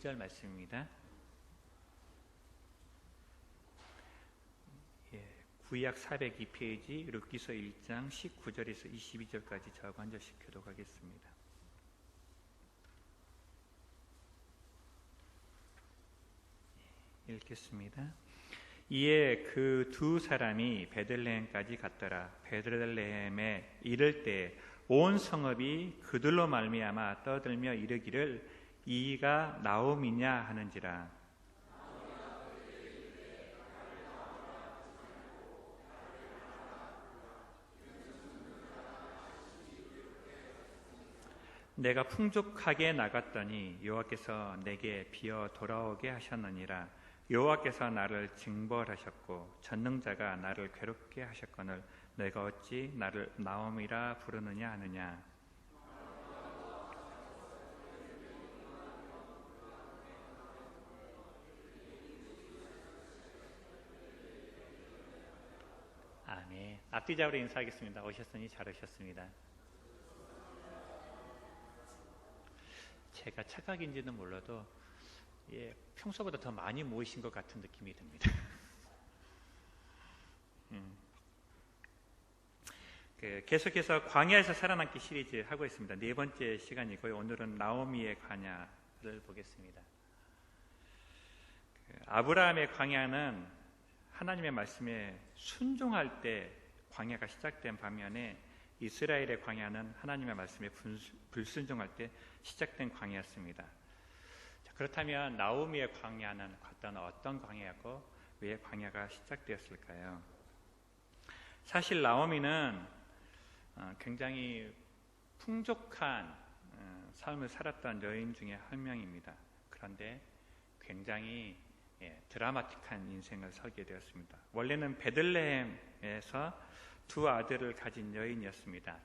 22절 말씀입니다. 구약 402페이지 룻기서 1장 19절에서 22절까지 저하고 한 절씩 교독하겠습니다. 읽겠습니다. 이에 그 두 사람이 베들레헴까지 갔더라. 베들레헴에 이를 때 온 성읍이 그들로 말미암아 떠들며 이르기를 이가 나옴이냐 하는지라. 내가 풍족하게 나갔더니 여호와께서 내게 비어 돌아오게 하셨느니라. 여호와께서 나를 징벌하셨고 전능자가 나를 괴롭게 하셨거늘 내가 어찌 나를 나옴이라 부르느냐 하느냐. 아멘. 앞뒤 잡으로 인사하겠습니다. 오셨으니 잘 오셨습니다. 제가 착각인지는 몰라도 평소보다 더 많이 모이신 것 같은 느낌이 듭니다. 계속해서 광야에서 살아남기 시리즈 하고 있습니다. 네 번째 시간이고요. 오늘은 나오미의 광야를 보겠습니다. 아브라함의 광야는 하나님의 말씀에 순종할 때 광야가 시작된 반면에 이스라엘의 광야는 하나님의 말씀에 불순종할 때 시작된 광야였습니다. 자, 그렇다면 나오미의 광야는 어떤 광야였고 왜 광야가 시작되었을까요? 사실 나오미는 굉장히 풍족한 삶을 살았던 여인 중에 한 명입니다. 그런데 굉장히 드라마틱한 인생을 살게 되었습니다. 원래는 베들레헴에서 두 아들을 가진 여인이었습니다.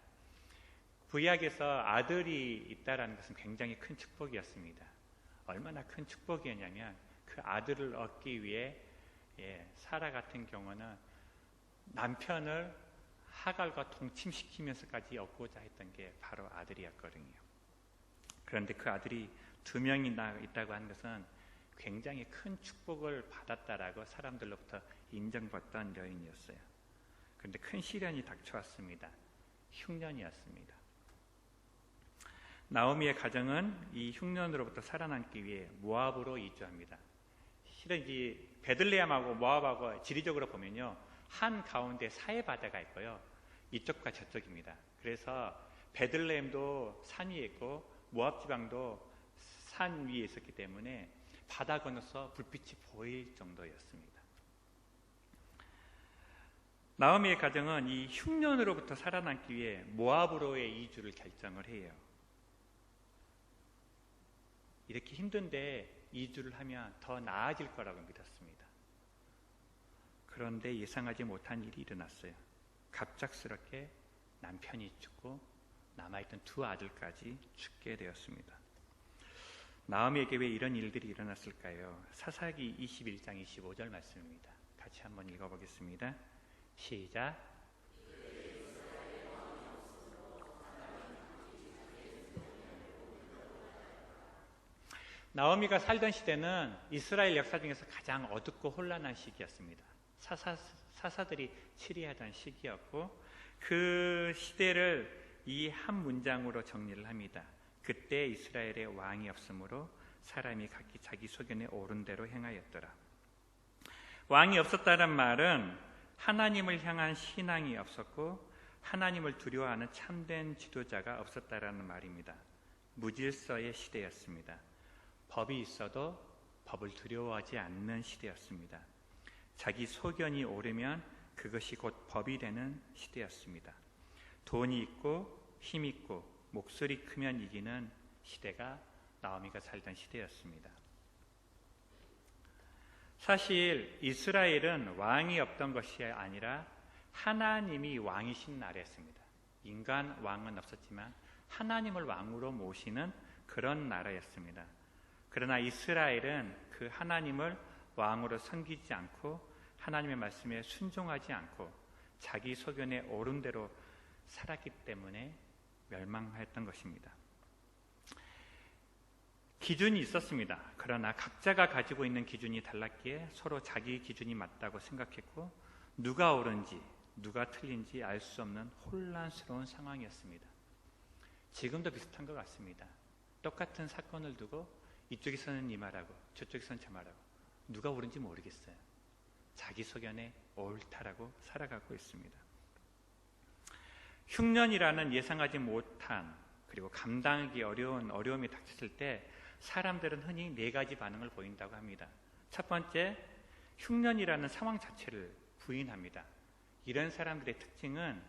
구약에서 아들이 있다라는 것은 굉장히 큰 축복이었습니다. 얼마나 큰 축복이었냐면 그 아들을 얻기 위해 사라 같은 경우는 남편을 하갈과 동침시키면서까지 얻고자 했던 게 바로 아들이었거든요. 그런데 그 아들이 두 명이나 있다고 하는 것은 굉장히 큰 축복을 받았다라고 사람들로부터 인정받던 여인이었어요. 그런데 큰 시련이 닥쳐왔습니다. 흉년이었습니다. 나오미의 가정은 이 흉년으로부터 살아남기 위해 모압으로 이주합니다. 실은 이 베들레헴하고 모압하고 지리적으로 보면요, 한 가운데 사해 바다가 있고요, 이쪽과 저쪽입니다. 그래서 베들레헴도 산 위에 있고 모압 지방도 산 위에 있었기 때문에 바다 건너서 불빛이 보일 정도였습니다. 나오미의 가정은 이 흉년으로부터 살아남기 위해 모압으로의 이주를 결정을 해요. 이렇게 힘든데 이주를 하면 더 나아질 거라고 믿었습니다. 그런데 예상하지 못한 일이 일어났어요. 갑작스럽게 남편이 죽고 남아있던 두 아들까지 죽게 되었습니다. 나오미에게 왜 이런 일들이 일어났을까요? 사사기 21장 25절 말씀입니다. 같이 한번 읽어보겠습니다. 시작. 나오미가 살던 시대는 이스라엘 역사 중에서 가장 어둡고 혼란한 시기였습니다. 사사들이 치리하던 시기였고 그 시대를 이 한 문장으로 정리를 합니다. 그때 이스라엘에 왕이 없으므로 사람이 각기 자기 소견에 옳은 대로 행하였더라. 왕이 없었다는 말은 하나님을 향한 신앙이 없었고 하나님을 두려워하는 참된 지도자가 없었다라는 말입니다. 무질서의 시대였습니다. 법이 있어도 법을 두려워하지 않는 시대였습니다. 자기 소견이 옳으면 그것이 곧 법이 되는 시대였습니다. 돈이 있고 힘 있고 목소리 크면 이기는 시대가 나오미가 살던 시대였습니다. 사실 이스라엘은 왕이 없던 것이 아니라 하나님이 왕이신 나라였습니다. 인간 왕은 없었지만 하나님을 왕으로 모시는 그런 나라였습니다. 그러나 이스라엘은 그 하나님을 왕으로 섬기지 않고 하나님의 말씀에 순종하지 않고 자기 소견에 옳은 대로 살았기 때문에 멸망했던 것입니다. 기준이 있었습니다. 그러나 각자가 가지고 있는 기준이 달랐기에 서로 자기 기준이 맞다고 생각했고 누가 옳은지 누가 틀린지 알 수 없는 혼란스러운 상황이었습니다. 지금도 비슷한 것 같습니다. 똑같은 사건을 두고 이쪽에서는 이 말하고 저쪽에서는 저 말하고 누가 옳은지 모르겠어요. 자기 소견에 옳다라고 살아가고 있습니다. 흉년이라는 예상하지 못한 그리고 감당하기 어려운 어려움이 닥쳤을 때 사람들은 흔히 네 가지 반응을 보인다고 합니다. 첫 번째, 흉년이라는 상황 자체를 부인합니다. 이런 사람들의 특징은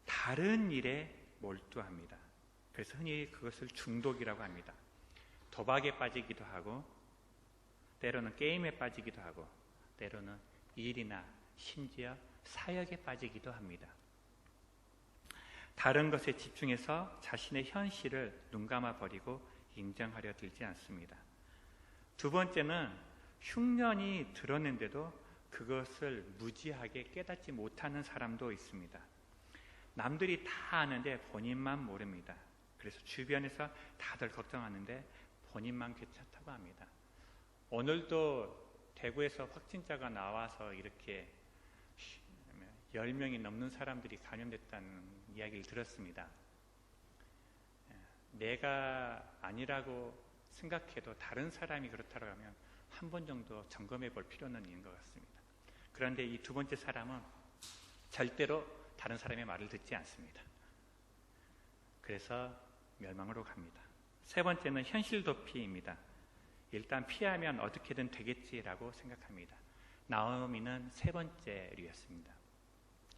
다른 일에 몰두합니다. 그래서 흔히 그것을 중독이라고 합니다. 도박에 빠지기도 하고 때로는 게임에 빠지기도 하고 때로는 일이나 심지어 사역에 빠지기도 합니다. 다른 것에 집중해서 자신의 현실을 눈감아 버리고 인정하려 들지 않습니다. 두 번째는 흉년이 들었는데도 그것을 무지하게 깨닫지 못하는 사람도 있습니다. 남들이 다 아는데 본인만 모릅니다. 그래서 주변에서 다들 걱정하는데 본인만 괜찮다고 합니다. 오늘도 대구에서 확진자가 나와서 이렇게 10명이 넘는 사람들이 감염됐다는 이야기를 들었습니다. 내가 아니라고 생각해도 다른 사람이 그렇다고 하면 한 번 정도 점검해 볼 필요는 있는 것 같습니다. 그런데 이 두 번째 사람은 절대로 다른 사람의 말을 듣지 않습니다. 그래서 멸망으로 갑니다. 세 번째는 현실 도피입니다. 일단 피하면 어떻게든 되겠지라고 생각합니다. 나오미는 세 번째 류였습니다.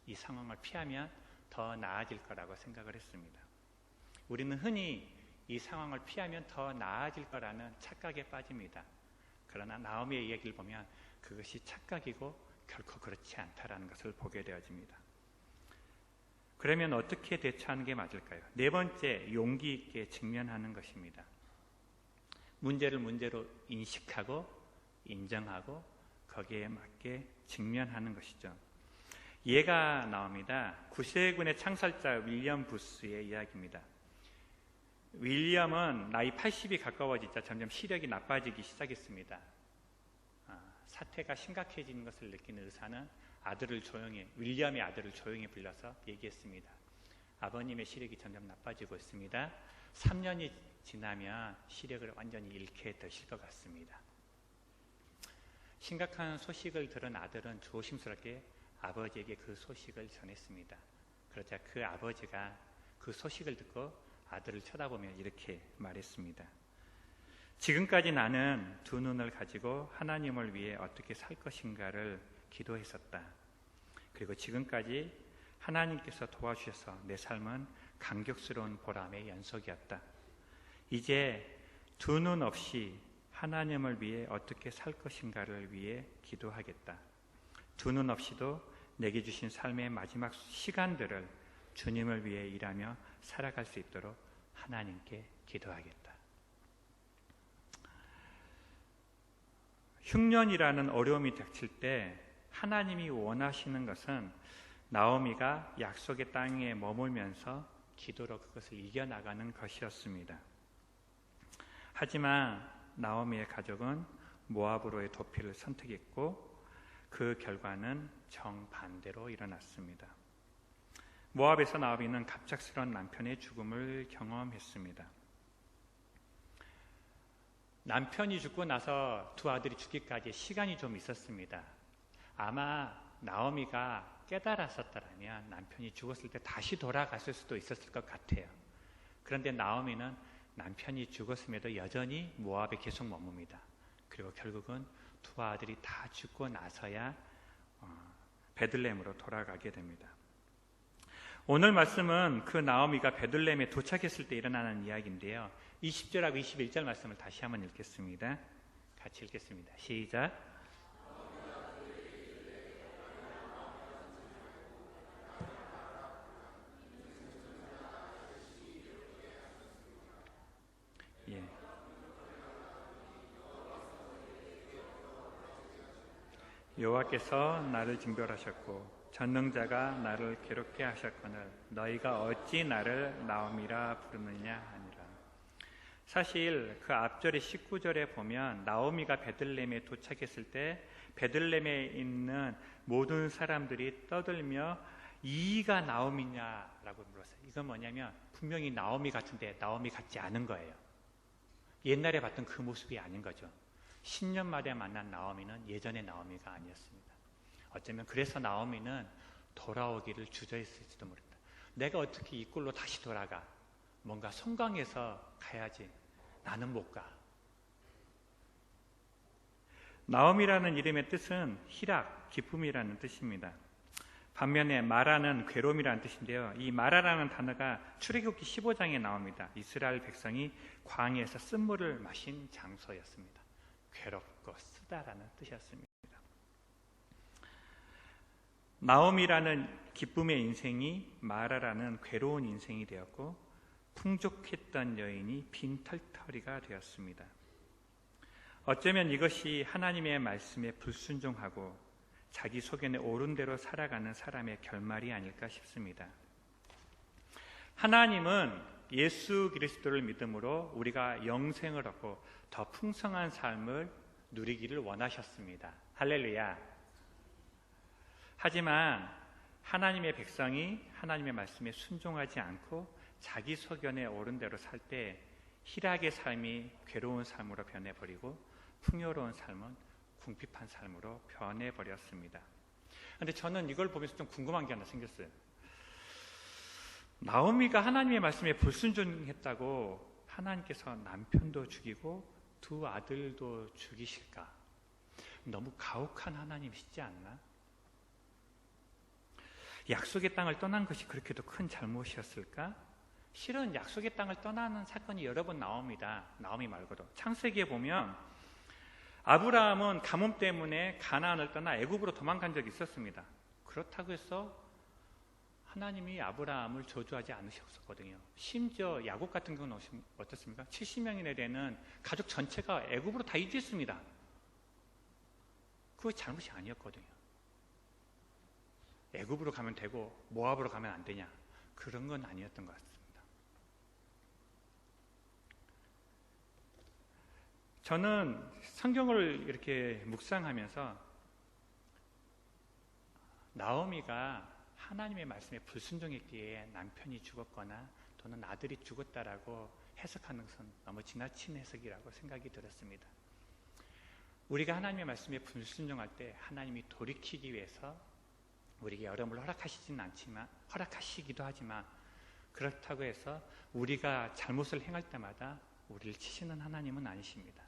이 상황을 피하면 더 나아질 거라고 생각을 했습니다. 우리는 흔히 이 상황을 피하면 더 나아질 거라는 착각에 빠집니다. 그러나 나오미의 이야기를 보면 그것이 착각이고 결코 그렇지 않다라는 것을 보게 되어집니다. 그러면 어떻게 대처하는 게 맞을까요? 네 번째, 용기 있게 직면하는 것입니다. 문제를 문제로 인식하고 인정하고 거기에 맞게 직면하는 것이죠. 예가 나옵니다. 구세군의 창설자 윌리엄 부스의 이야기입니다. 윌리엄은 나이 80이 가까워지자 점점 시력이 나빠지기 시작했습니다. 사태가 심각해지는 것을 느낀 의사는 윌리엄의 아들을 조용히 불러서 얘기했습니다. 아버님의 시력이 점점 나빠지고 있습니다. 3년이 지나면 시력을 완전히 잃게 되실 것 같습니다. 심각한 소식을 들은 아들은 조심스럽게 아버지에게 그 소식을 전했습니다. 그러자 그 아버지가 그 소식을 듣고 아들을 쳐다보며 이렇게 말했습니다. 지금까지 나는 두 눈을 가지고 하나님을 위해 어떻게 살 것인가를 기도했었다. 그리고 지금까지 하나님께서 도와주셔서 내 삶은 감격스러운 보람의 연속이었다. 이제 두 눈 없이 하나님을 위해 어떻게 살 것인가를 위해 기도하겠다. 두 눈 없이도 내게 주신 삶의 마지막 시간들을 주님을 위해 일하며 살아갈 수 있도록 하나님께 기도하겠다. 흉년이라는 어려움이 닥칠 때 하나님이 원하시는 것은 나오미가 약속의 땅에 머물면서 기도로 그것을 이겨나가는 것이었습니다. 하지만 나오미의 가족은 모압으로의 도피를 선택했고 그 결과는 정반대로 일어났습니다. 모압에서 나오미는 갑작스러운 남편의 죽음을 경험했습니다. 남편이 죽고 나서 두 아들이 죽기까지 시간이 좀 있었습니다. 아마 나오미가 깨달았었다면 남편이 죽었을 때 다시 돌아갔을 수도 있었을 것 같아요. 그런데 나오미는 남편이 죽었음에도 여전히 모압에 계속 머뭅니다. 그리고 결국은 두 아들이 다 죽고 나서야 베들레헴으로 돌아가게 됩니다. 오늘 말씀은 그 나오미가 베들레헴에 도착했을 때 일어나는 이야기인데요. 20절하고 21절 말씀을 다시 한번 읽겠습니다. 같이 읽겠습니다. 시작. 예. 여호와께서 나를 징벌하셨고 전능자가 나를 괴롭게 하셨거늘 너희가 어찌 나를 나오미라 부르느냐 하니라. 사실 그 앞절의 19절에 보면 나오미가 베들레헴에 도착했을 때 베들레헴에 있는 모든 사람들이 떠들며 이가 나오미냐라고 물었어요. 이건 뭐냐면 분명히 나오미 같은데 나오미 같지 않은 거예요. 옛날에 봤던 그 모습이 아닌 거죠. 10년 만에 만난 나오미는 예전의 나오미가 아니었습니다. 어쩌면 그래서 나오미는 돌아오기를 주저했을지도 모른다. 내가 어떻게 이 꼴로 다시 돌아가? 뭔가 송강해서 가야지. 나는 못 가. 나오미라는 이름의 뜻은 희락, 기쁨이라는 뜻입니다. 반면에 마라는 괴로움이라는 뜻인데요. 이 마라라는 단어가 출애굽기 15장에 나옵니다. 이스라엘 백성이 광야에서 쓴물을 마신 장소였습니다. 괴롭고 쓰다라는 뜻이었습니다. 나오미라는 기쁨의 인생이 마라라는 괴로운 인생이 되었고 풍족했던 여인이 빈털터리가 되었습니다. 어쩌면 이것이 하나님의 말씀에 불순종하고 자기 소견에 옳은 대로 살아가는 사람의 결말이 아닐까 싶습니다. 하나님은 예수 그리스도를 믿음으로 우리가 영생을 얻고 더 풍성한 삶을 누리기를 원하셨습니다. 할렐루야. 하지만 하나님의 백성이 하나님의 말씀에 순종하지 않고 자기 소견에 옳은 대로 살 때 희락의 삶이 괴로운 삶으로 변해버리고 풍요로운 삶은 궁핍한 삶으로 변해버렸습니다. 그런데 저는 이걸 보면서 좀 궁금한 게 하나 생겼어요. 나오미가 하나님의 말씀에 불순종했다고 하나님께서 남편도 죽이고 두 아들도 죽이실까? 너무 가혹한 하나님이시지 않나? 약속의 땅을 떠난 것이 그렇게도 큰 잘못이었을까? 실은 약속의 땅을 떠나는 사건이 여러 번 나옵니다. 나오미 말고도. 창세기에 보면 아브라함은 가뭄 때문에 가나안을 떠나 애굽으로 도망간 적이 있었습니다. 그렇다고 해서 하나님이 아브라함을 저주하지 않으셨거든요. 심지어 야곱 같은 경우는 어떻습니까? 70명이나 되는 가족 전체가 애굽으로 다 이주했습니다. 그거 잘못이 아니었거든요. 애굽으로 가면 되고 모압으로 가면 안 되냐? 그런 건 아니었던 것 같습니다. 저는 성경을 이렇게 묵상하면서 나오미가 하나님의 말씀에 불순종했기에 남편이 죽었거나 또는 아들이 죽었다라고 해석하는 것은 너무 지나친 해석이라고 생각이 들었습니다. 우리가 하나님의 말씀에 불순종할 때 하나님이 돌이키기 위해서 우리에게 어려움을 허락하시지는 않지만 허락하시기도 하지만 그렇다고 해서 우리가 잘못을 행할 때마다 우리를 치시는 하나님은 아니십니다.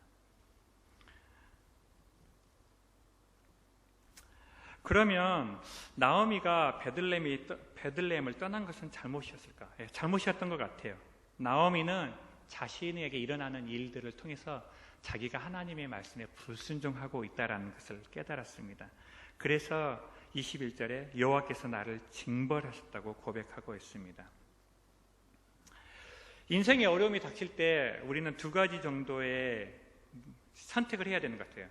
그러면 나오미가 베들레헴을 떠난 것은 잘못이었을까? 잘못이었던 것 같아요. 나오미는 자신에게 일어나는 일들을 통해서 자기가 하나님의 말씀에 불순종하고 있다는 것을 깨달았습니다. 그래서 21절에 여호와께서 나를 징벌하셨다고 고백하고 있습니다. 인생의 어려움이 닥칠 때 우리는 두 가지 정도의 선택을 해야 되는 것 같아요.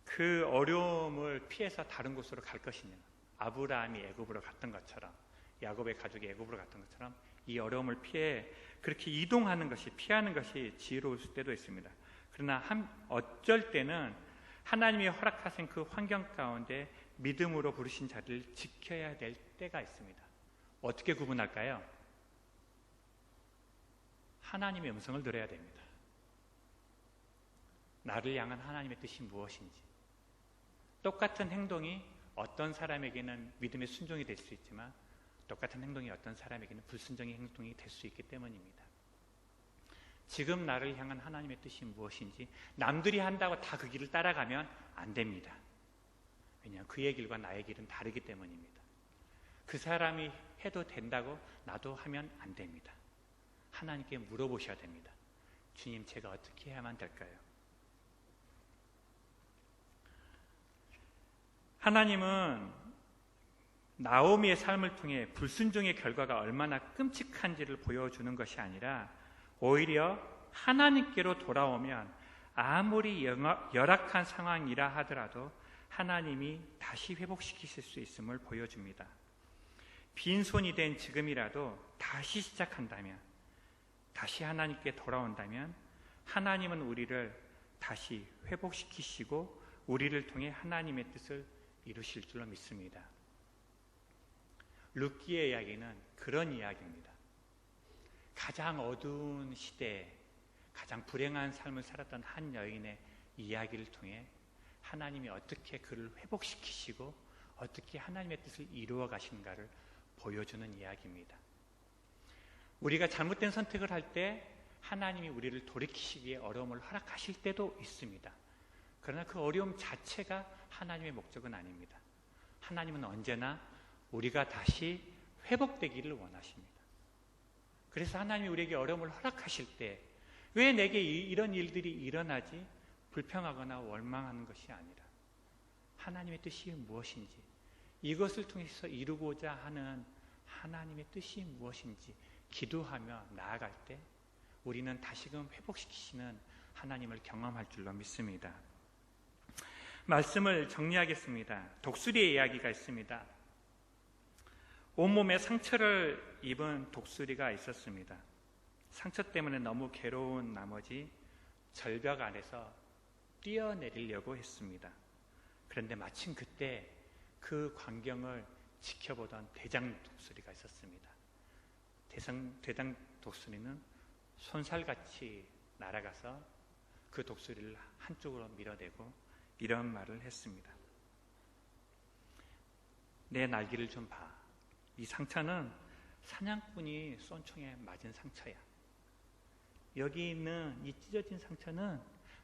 그 어려움을 피해서 다른 곳으로 갈 것이냐, 아브라함이 애굽으로 갔던 것처럼, 야곱의 가족이 애굽으로 갔던 것처럼 이 어려움을 피해 그렇게 이동하는 것이, 피하는 것이 지혜로울 때도 있습니다. 그러나 어쩔 때는 하나님이 허락하신 그 환경 가운데 믿음으로 부르신 자를 지켜야 될 때가 있습니다. 어떻게 구분할까요? 하나님의 음성을 들어야 됩니다. 나를 향한 하나님의 뜻이 무엇인지. 똑같은 행동이 어떤 사람에게는 믿음의 순종이 될 수 있지만 똑같은 행동이 어떤 사람에게는 불순종의 행동이 될 수 있기 때문입니다. 지금 나를 향한 하나님의 뜻이 무엇인지 남들이 한다고 다 그 길을 따라가면 안 됩니다. 왜냐하면 그의 길과 나의 길은 다르기 때문입니다. 그 사람이 해도 된다고 나도 하면 안 됩니다. 하나님께 물어보셔야 됩니다. 주님, 제가 어떻게 해야만 될까요? 하나님은 나오미의 삶을 통해 불순종의 결과가 얼마나 끔찍한지를 보여주는 것이 아니라 오히려 하나님께로 돌아오면 아무리 열악한 상황이라 하더라도 하나님이 다시 회복시키실 수 있음을 보여줍니다. 빈손이 된 지금이라도 다시 시작한다면, 다시 하나님께 돌아온다면 하나님은 우리를 다시 회복시키시고 우리를 통해 하나님의 뜻을 이루실 줄로 믿습니다. 룻기의 이야기는 그런 이야기입니다. 가장 어두운 시대에 가장 불행한 삶을 살았던 한 여인의 이야기를 통해 하나님이 어떻게 그를 회복시키시고 어떻게 하나님의 뜻을 이루어 가시는가를 보여주는 이야기입니다. 우리가 잘못된 선택을 할 때 하나님이 우리를 돌이키시기에 어려움을 허락하실 때도 있습니다. 그러나 그 어려움 자체가 하나님의 목적은 아닙니다. 하나님은 언제나 우리가 다시 회복되기를 원하십니다. 그래서 하나님이 우리에게 어려움을 허락하실 때 왜 내게 이런 일들이 일어나지? 불평하거나 원망하는 것이 아니라 하나님의 뜻이 무엇인지, 이것을 통해서 이루고자 하는 하나님의 뜻이 무엇인지 기도하며 나아갈 때 우리는 다시금 회복시키시는 하나님을 경험할 줄로 믿습니다. 말씀을 정리하겠습니다. 독수리의 이야기가 있습니다. 온몸에 상처를 입은 독수리가 있었습니다. 상처 때문에 너무 괴로운 나머지 절벽 아래서 뛰어내리려고 했습니다. 그런데 마침 그때 그 광경을 지켜보던 대장 독수리가 있었습니다. 대장 독수리는 손살같이 날아가서 그 독수리를 한쪽으로 밀어내고 이런 말을 했습니다. 내 날개를 좀 봐. 이 상처는 사냥꾼이 쏜 총에 맞은 상처야. 여기 있는 이 찢어진 상처는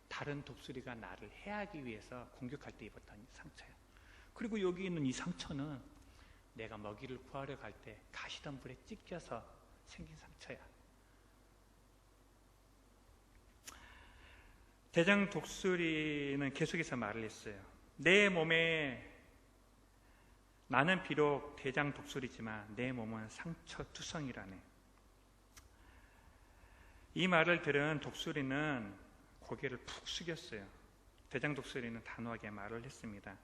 다른 독수리가 나를 해하기 위해서 공격할 때 입었던 상처야. 그리고 여기 있는 이 상처는 내가 먹이를 구하러 갈 때 가시덤불에 찢겨서 생긴 상처야. 대장 독수리는 계속해서 말을 했어요. 내 몸에 나는 비록 대장 독수리지만 내 몸은 상처투성이라네. 이 말을 들은 독수리는 고개를 푹 숙였어요. 대장 독수리는 단호하게 말을 했습니다.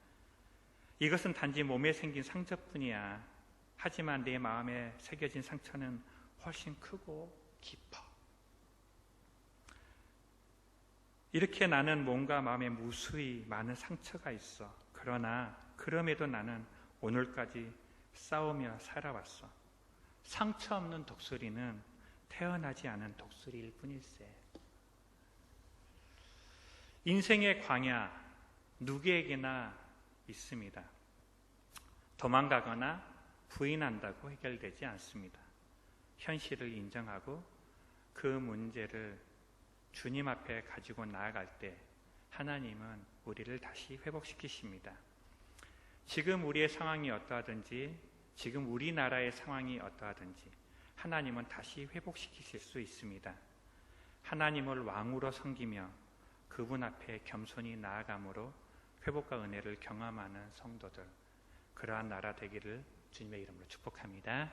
이것은 단지 몸에 생긴 상처뿐이야. 하지만 내 마음에 새겨진 상처는 훨씬 크고 깊어. 이렇게 나는 몸과 마음에 무수히 많은 상처가 있어. 그러나 그럼에도 나는 오늘까지 싸우며 살아왔어. 상처 없는 독수리는 태어나지 않은 독수리일 뿐일세. 인생의 광야 누구에게나 있습니다. 도망가거나 부인한다고 해결되지 않습니다. 현실을 인정하고 그 문제를 주님 앞에 가지고 나아갈 때 하나님은 우리를 다시 회복시키십니다. 지금 우리의 상황이 어떠하든지, 지금 우리나라의 상황이 어떠하든지 하나님은 다시 회복시키실 수 있습니다. 하나님을 왕으로 섬기며 그분 앞에 겸손히 나아감으로 회복과 은혜를 경험하는 성도들, 그러한 나라 되기를 주님의 이름으로 축복합니다.